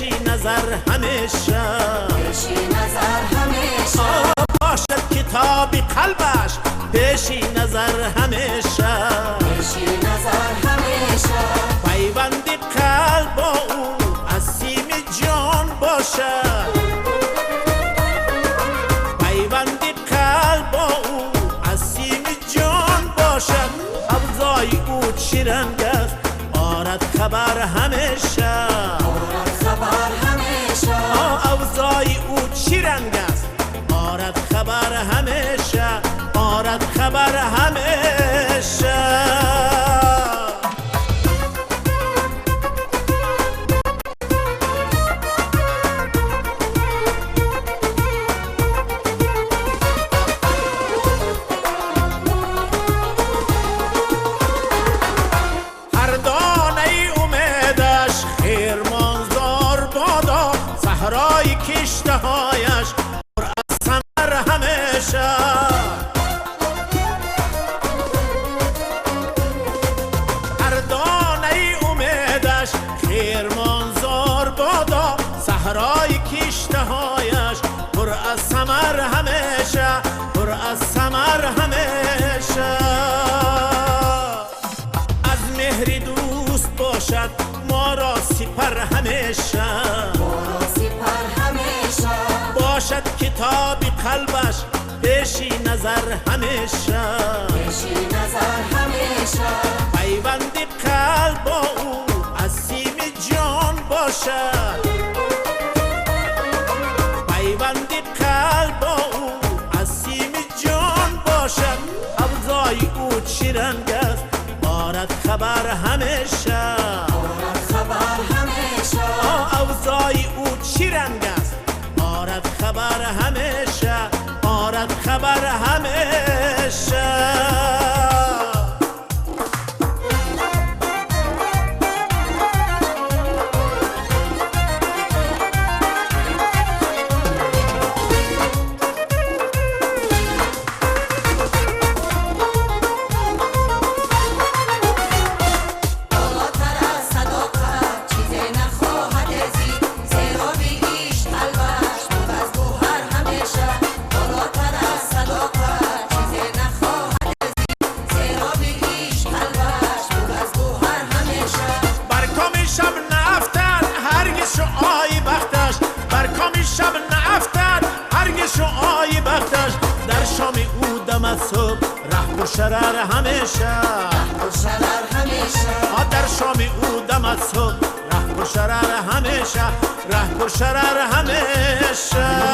پیشی نظر همیشه باشد کتابی قلبش پیشی نظر همیشه پیوند قلب با او از سیم جان باشد پیوند قلب با او از سیم جان باشد افزای او چیرنگ است آرد خبر همیشه افزای او چیرنگ است آرد خبر همیشه آرد خبر همیشه هر دانه امیدش خیرمانزار بادا صحرای کشته هایش پر از ثمر همیشه هر دانه امیدش خیرمانزار بادا صحرای کشته هایش پر از ثمر همیشه پر از ثمر همیشه از مهر دوست باشد ما را سپر همیشه باشد کتابی قلبش پیشی نظر همیشه پیوند قلب با او از سیم جان باشد پیوند قلب با او از سیم جان باشد افزای او چیرنگ است آرد خبر همیشه افزای او چیرنگ است آرد خبر همیشه آرد خبر همیشه شب نافتد هرگز شعاع بختش در شام او دم صبح ره و شرر همیشه در شام او دم صبح ره و شرر همیشه ره و شرر همیشه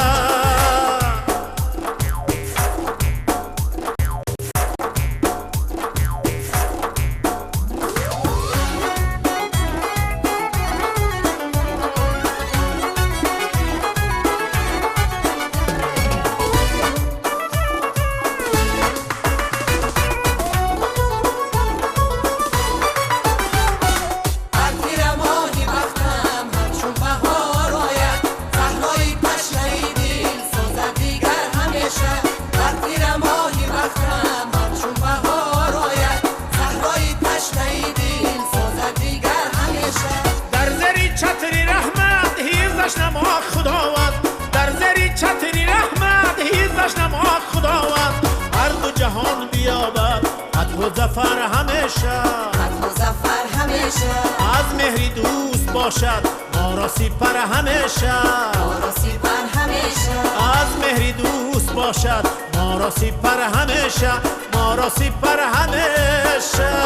در زیر چتری رحمت هیزش نما خداوند هر دو جهان بیابد فتح و ظفر همیشه از مهری دوست باشد ما را سپر همیشه از مهری دوست باشد ما را سپر همیشه ما را سپر همیشه